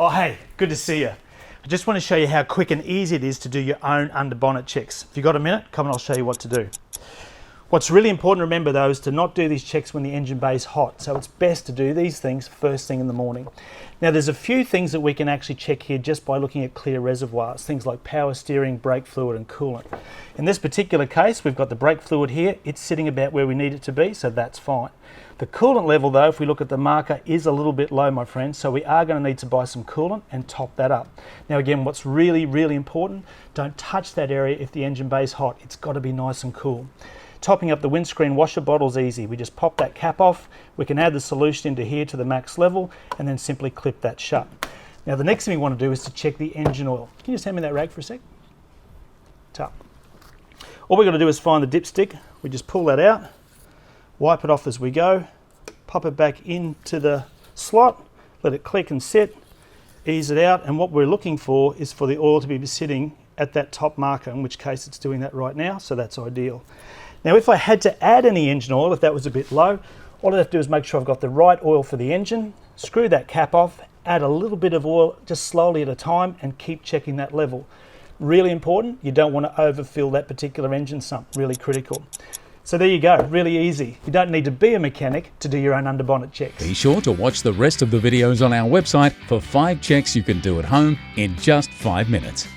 Oh hey, good to see you. I just want to show you how quick and easy it is to do your own under bonnet checks. If you've got a minute, come and I'll show you what to do. What's really important to remember though is to not do these checks when the engine bay is hot. So it's best to do these things first thing in the morning. Now there's a few things that we can actually check here just by looking at clear reservoirs, things like power steering, brake fluid and coolant. In this particular case, we've got the brake fluid here. It's sitting about where we need it to be, so that's fine. The coolant level though, if we look at the marker, is a little bit low, my friends, so we are going to need to buy some coolant and top that up. Now again, what's really, really important, don't touch that area if the engine bay is hot. It's got to be nice and cool. Topping up the windscreen washer bottle is easy. We just pop that cap off, we can add the solution into here to the max level and then simply clip that shut. Now the next thing we want to do is to check the engine oil. Can you just hand me that rag for a sec? Top. All we've got to do is find the dipstick. We just pull that out, wipe it off as we go, pop it back into the slot, let it click and sit, ease it out, and what we're looking for is for the oil to be sitting at that top marker, in which case it's doing that right now, so that's ideal. Now if I had to add any engine oil, if that was a bit low, all I have to do is make sure I've got the right oil for the engine, screw that cap off, add a little bit of oil just slowly at a time and keep checking that level. Really important, you don't want to overfill that particular engine sump, really critical. So there you go, really easy. You don't need to be a mechanic to do your own under bonnet checks. Be sure to watch the rest of the videos on our website for 5 checks you can do at home in just 5 minutes.